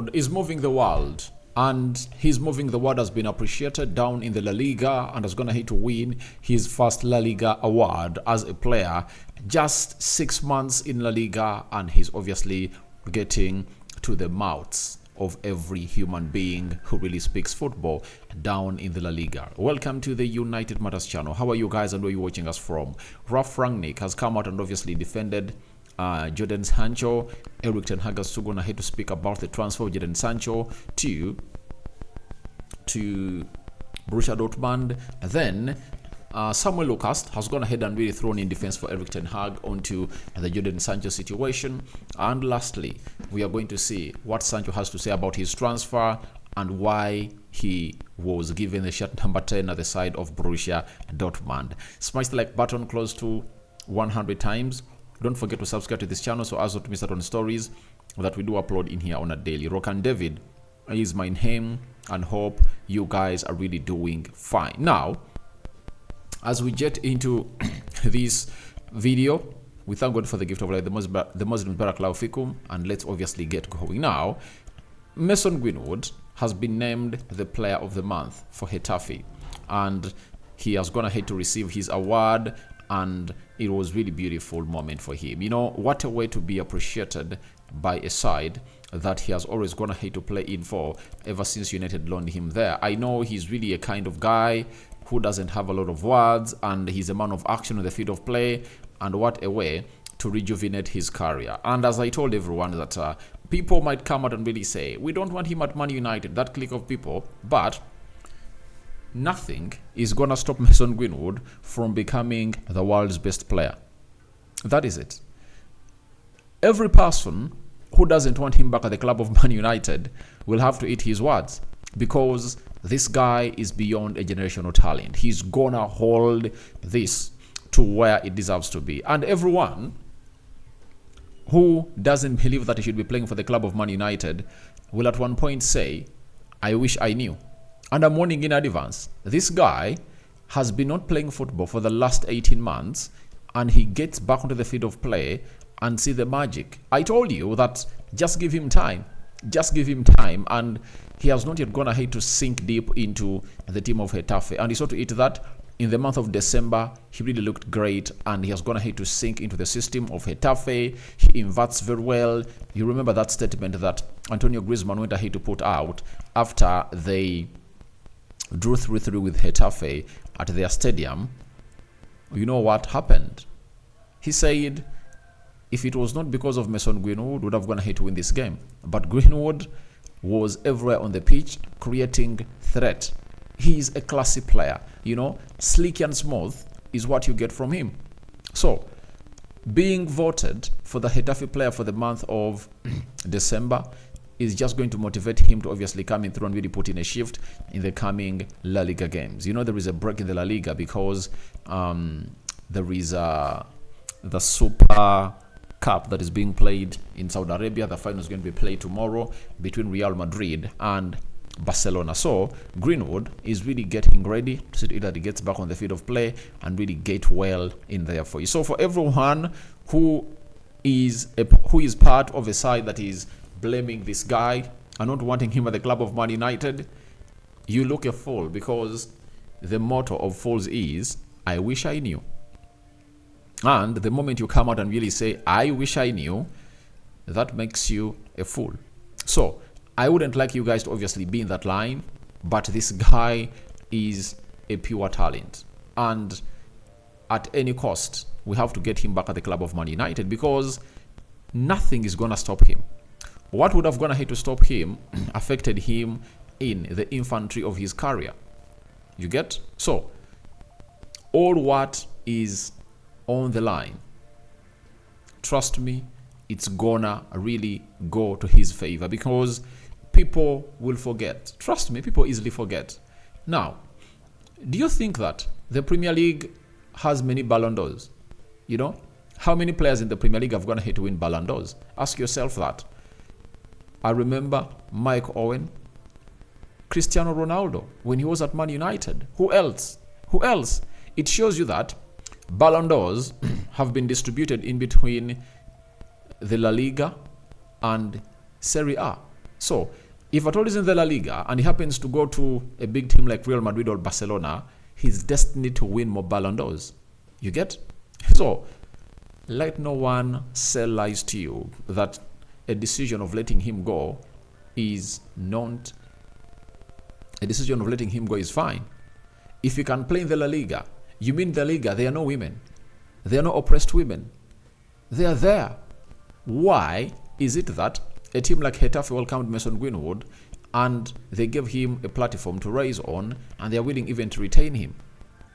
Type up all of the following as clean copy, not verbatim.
Greenwood is moving the world, and his moving the world has been appreciated down in the La Liga and is going to hit to win his first La Liga award as a player. Just 6 months in La Liga, and he's obviously getting to the mouths of every human being who really speaks football down in the La Liga. Welcome to the United Matters channel. How are you guys and where are you watching us from? Ralf Rangnick has come out and obviously defended Jadon Sancho. Erik ten Hag is going to speak about the transfer of Jadon Sancho to Borussia Dortmund. Then Samuel Lucas has gone ahead and really thrown in defense for Erik ten Hag onto the Jadon Sancho situation. And lastly, we are going to see what Sancho has to say about his transfer and why he was given the shirt number 10 at the side of Borussia Dortmund. Smash the like button close to 100 times. Don't forget to subscribe to this channel so as not to miss out on stories that we do upload in here on a daily. Rock and David is my name, and hope you guys are really doing fine. Now, as we get into this video, we thank God for the gift of life, the Muslim Barakallahu Fikum, and let's obviously get going. Now, Mason Greenwood has been named the player of the month for Getafe, and he has gone ahead to receive his award, and it was really beautiful moment for him. You know, what a way to be appreciated by a side that he has always gone ahead to play in for ever since United loaned him there. I know he's really a kind of guy who doesn't have a lot of words, and he's a man of action on the field of play, and what a way to rejuvenate his career. And as I told everyone that people might come out and really say, we don't want him at Man United, that clique of people, but nothing is going to stop Mason Greenwood from becoming the world's best player. That is it. Every person who doesn't want him back at the club of Man United will have to eat his words, because this guy is beyond a generational talent. He's gonna hold this to where it deserves to be. And everyone who doesn't believe that he should be playing for the club of Man United will at one point say, I wish I knew. And I'm warning in advance, this guy has been not playing football for the last 18 months, and he gets back onto the field of play and see the magic. I told you that just give him time. Just give him time, and he has not yet gone ahead to sink deep into the team of Getafe. And he saw to it that in the month of December, he really looked great, and he has gone ahead to sink into the system of Getafe. He inverts very well. You remember that statement that Antonio Griezmann went ahead to put out after they drew 3-3 with Getafe at their stadium. You know what happened? He said, if it was not because of Mason Greenwood, would have gone ahead to win this game. But Greenwood was everywhere on the pitch, creating threat. He's a classy player. You know, sleek and smooth is what you get from him. So, being voted for the Getafe player for the month of December is just going to motivate him to obviously come in through and really put in a shift in the coming La Liga games. You know, there is a break in the La Liga because there is the Super Cup that is being played in Saudi Arabia. The final is going to be played tomorrow between Real Madrid and Barcelona. So Greenwood is really getting ready to see that he gets back on the field of play and really get well in there for you. So for everyone who is part of a side that is blaming this guy and not wanting him at the club of Man United, you look a fool, because the motto of fools is, I wish I knew. And the moment you come out and really say, I wish I knew, that makes you a fool. So, I wouldn't like you guys to obviously be in that line, but this guy is a pure talent. And at any cost, we have to get him back at the club of Man United, because nothing is going to stop him. What would have gone ahead to stop him affected him in the infantry of his career. You get? So, all what is on the line, trust me, it's gonna really go to his favor, because people will forget. Trust me, people easily forget. Now, do you think that the Premier League has many Ballon d'Ors? You know, how many players in the Premier League have gone ahead to win Ballon d'Ors? Ask yourself that. I remember Mike Owen, Cristiano Ronaldo when he was at Man United. Who else? Who else? It shows you that Ballon d'Ors have been distributed in between the La Liga and Serie A. So, if at all he's in the La Liga and he happens to go to a big team like Real Madrid or Barcelona, he's destined to win more Ballon d'Ors. You get? So, let no one sell lies to you that a decision of letting him go is not... A decision of letting him go is fine. If you can play in the La Liga, you mean the Liga, there are no women. There are no oppressed women. They are there. Why is it that a team like Getafe welcomed Mason Greenwood and they gave him a platform to raise on and they are willing even to retain him?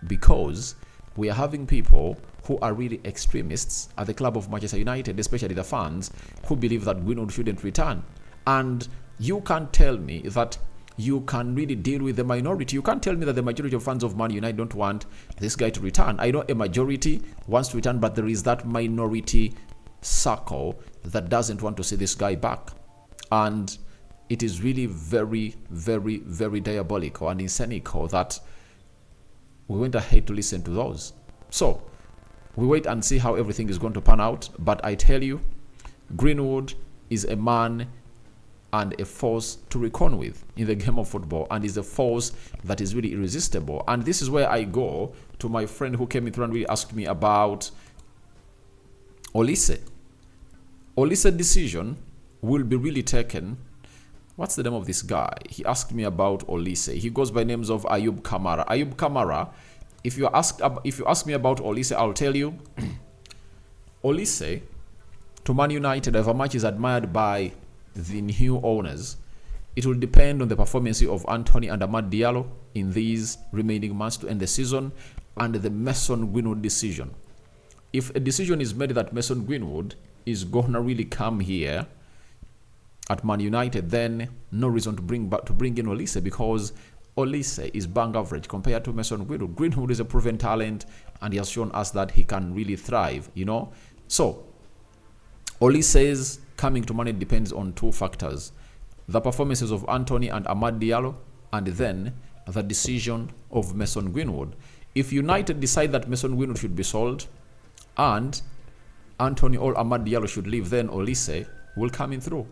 Because we are having people who are really extremists at the club of Manchester United, especially the fans, who believe that Greenwood shouldn't return. And you can't tell me that you can really deal with the minority. You can't tell me that the majority of fans of Man United don't want this guy to return. I know a majority wants to return, but there is that minority circle that doesn't want to see this guy back. And it is really very, very, very diabolical and insanical that we went ahead to listen to those. So, we wait and see how everything is going to pan out. But I tell you, Greenwood is a man and a force to reckon with in the game of football, and is a force that is really irresistible. And this is where I go to my friend who came in through and really asked me about Olise. Olise's decision will be really taken. What's the name of this guy? He asked me about Olise. He goes by names of Ayub Kamara. Ayub Kamara, if you ask me about Olise, I'll tell you. Olise to Man United, however much is admired by the new owners, it will depend on the performance of Anthony and Amad Diallo in these remaining months to end the season, and the Mason Greenwood decision. If a decision is made that Mason Greenwood is gonna really come here at Man United, then no reason to bring in Olise, because Olise is bang average compared to Mason Greenwood. Greenwood is a proven talent and he has shown us that he can really thrive, you know. So Olise's coming to Man United depends on two factors: the performances of Anthony and Amad Diallo, and then the decision of Mason Greenwood. If United decide that Mason Greenwood should be sold and Anthony or Amad Diallo should leave, then Olise will come in through.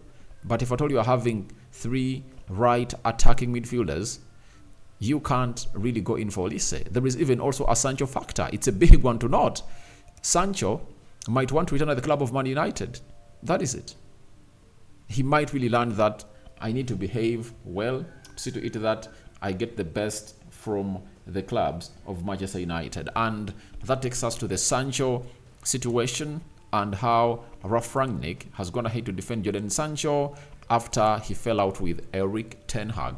But if at all you are having three right attacking midfielders, you can't really go in for Olise. There is even also a Sancho factor. It's a big one to note. Sancho might want to return at the club of Man United. That is it. He might really learn that I need to behave well, see to it that I get the best from the clubs of Manchester United. And that takes us to the Sancho situation and how Ralf Rangnick has gone ahead to defend Jadon Sancho after he fell out with Erik ten Hag.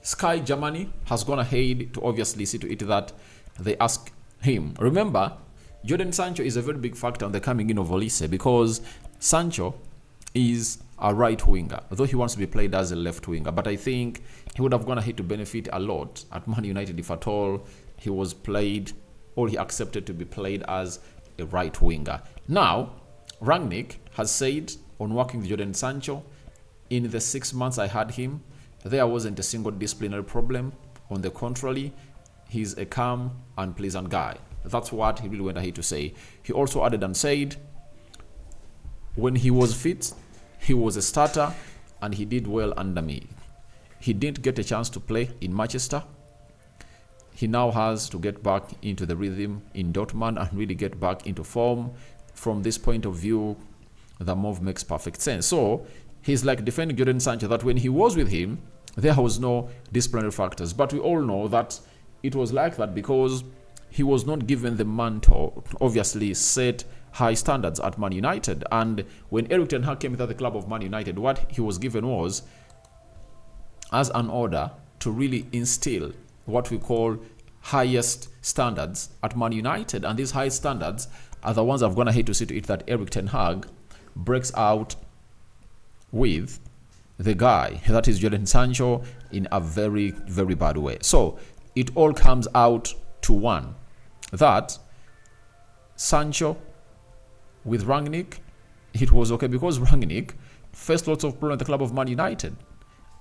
Sky Germany has gone ahead to obviously see to it that they ask him. Remember, Jadon Sancho is a very big factor on the coming in of Olise, because Sancho is a right winger, though he wants to be played as a left winger. But I think he would have gone ahead to benefit a lot at Man United if at all he was played, or he accepted to be played as a right winger. Now, Rangnick has said on working with Jadon Sancho, in the 6 months I had him, there wasn't a single disciplinary problem. On the contrary, he's a calm and pleasant guy. That's what he really went ahead to say. He also added and said, when he was fit, he was a starter and he did well under me. He didn't get a chance to play in Manchester. He now has to get back into the rhythm in Dortmund and really get back into form. From this point of view, the move makes perfect sense. So he's like defending Jadon Sancho, that when he was with him, there was no disciplinary factors. But we all know that it was like that because he was not given the mantle, obviously set high standards at Man United. And when Erik ten Hag came into the club of Man United, what he was given was as an order to really instill what we call highest standards at Man United. And these high standards are the ones I've gone ahead to see to it that Erik ten Hag breaks out with the guy, that is Jadon Sancho, in a very, very bad way. So it all comes out to one, that Sancho with Rangnick, it was okay because Rangnick faced lots of problems at the club of Man United.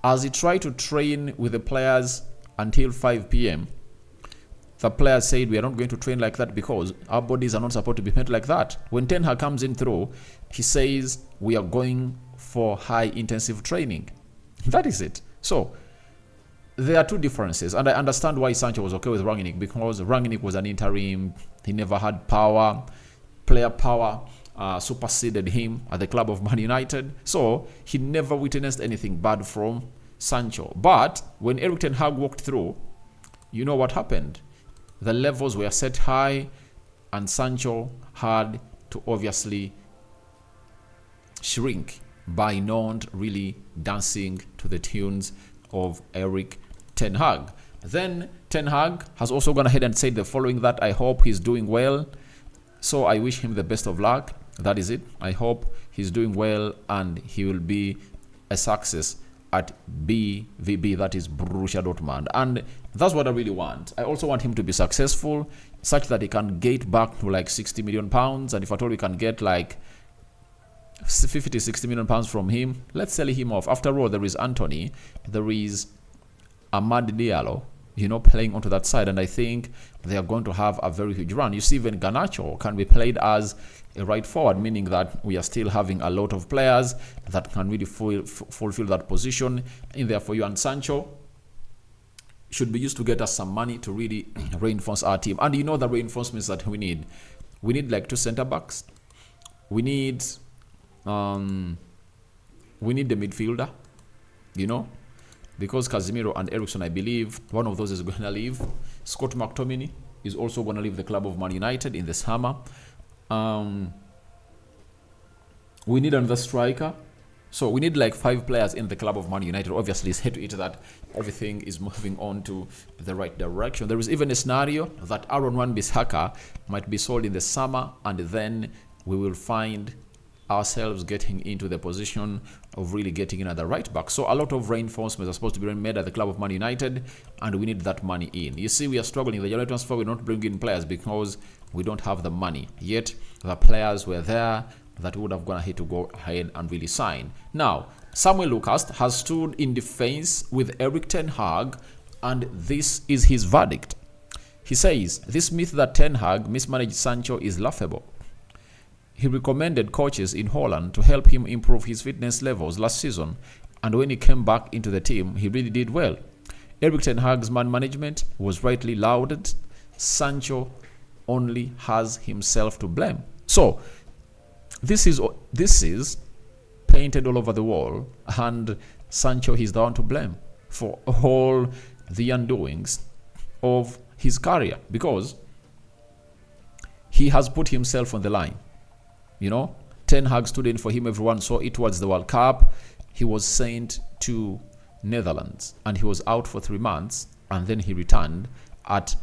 As he tried to train with the players until 5 p.m., The players said we are not going to train like that because our bodies are not supposed to be made like that. When Ten Hag comes in through, he says we are going for high intensive training. That is it. So there are two differences, and I understand why Sancho was okay with Rangnick, because Rangnick was an interim. He never had power. Player power superseded him at the club of Man United, so he never witnessed anything bad from Sancho. But when Erik Ten Hag walked through, you know what happened? The levels were set high, and Sancho had to obviously shrink by not really dancing to the tunes of Erik Ten Hag. Then Ten Hag has also gone ahead and said the following, that I hope he's doing well. So I wish him the best of luck. That is it. I hope he's doing well and he will be a success at BVB, that is Borussia Dortmund. And that's what I really want. I also want him to be successful such that he can get back to like 60 million pounds. And if at all we can get like 50, 60 million pounds from him, let's sell him off. After all, there is Anthony, there is Amad Diallo, playing onto that side, and I think they are going to have a very huge run. You see, even Garnacho can be played as a right forward, meaning that we are still having a lot of players that can really fulfill that position in there for you. And Sancho should be used to get us some money to really reinforce our team. And the reinforcements that we need like 2 center backs. We need the midfielder, because Casemiro and Eriksen, I believe one of those is going to leave. Scott McTominay is also going to leave the club of Man United in the summer. We need another striker. So we need like 5 players in the club of Man United. Obviously, it's head to it that everything is moving on to the right direction. There is even a scenario that Aaron Wan-Bissaka might be sold in the summer, and then we will find ourselves getting into the position of really getting in at the right back. So a lot of reinforcements are supposed to be made at the club of Man United, and we need that money in. You see, we are struggling in the January transfer. We're not bringing in players because we don't have the money. Yet the players were there that would have gone ahead to go ahead and really sign. Now, Samuel Lucas has stood in defense with Erik Ten Hag, and this is his verdict. He says, this myth that Ten Hag mismanaged Sancho is laughable. He recommended coaches in Holland to help him improve his fitness levels last season, and when he came back into the team, he really did well. Erik Ten Hag's man management was rightly lauded. Sancho only has himself to blame. So, this is painted all over the wall, and Sancho is the one to blame for all the undoings of his career, because he has put himself on the line. Ten Hag stood in for him. Everyone saw it towards the World Cup. He was sent to Netherlands and he was out for 3 months, and then he returned at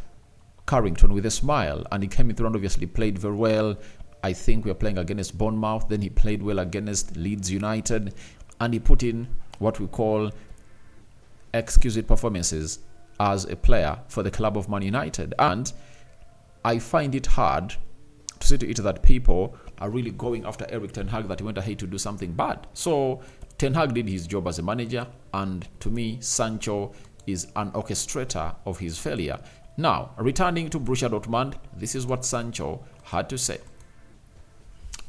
Carrington with a smile, and he came in through and obviously played very well. I think we were playing against Bournemouth. Then he played well against Leeds United, and he put in what we call exquisite performances as a player for the club of Man United. And I find it hard to see to it that people are really going after Erik Ten Hag that he went ahead to do something bad. So Ten Hag did his job as a manager, and to me, Sancho is an orchestrator of his failure. Now, returning to Borussia Dortmund, this is what Sancho had to say.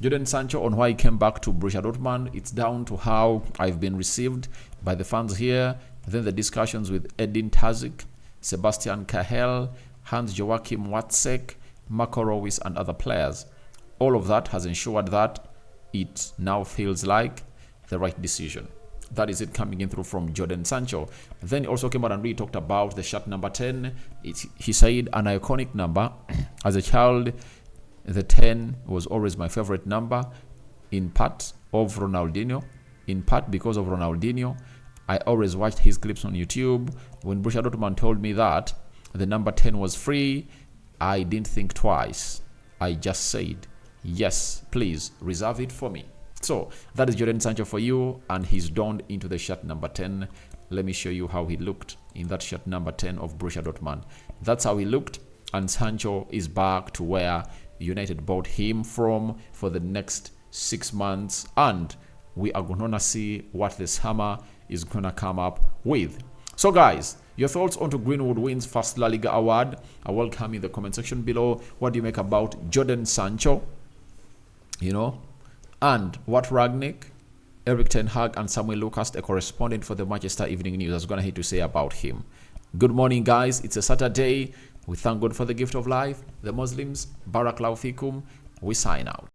Jadon Sancho on why he came back to Borussia Dortmund. It's down to how I've been received by the fans here. Then the discussions with Edin Terzic, Sebastian Cahill, Hans-Joachim Watzek, Marco Reus, and other players. All of that has ensured that it now feels like the right decision. That is it coming in through from Jadon Sancho. Then he also came out and really talked about the shirt number 10. He said, an iconic number. As a child, the 10 was always my favorite number, in part of Ronaldinho. In part because of Ronaldinho. I always watched his clips on YouTube. When Borussia Dortmund told me that the number 10 was free, I didn't think twice. I just said, yes, please reserve it for me. So that is Jadon Sancho for you, and he's donned into the shirt number 10. Let me show you how he looked in that shirt number 10 of Borussia Dortmund. That's how he looked, and Sancho is back to where United bought him from for the next 6 months, and we are going to see what the summer is going to come up with. So guys, Your thoughts onto Greenwood wins first La Liga award are welcome in the comment section below. What do you make about Jadon Sancho? And what Rangnick, Erik ten Hag, and Samuel Lucas, a correspondent for the Manchester Evening News, is going to say about him. Good morning, guys. It's a Saturday. We thank God for the gift of life. The Muslims, Barakallahu Fikum. We sign out.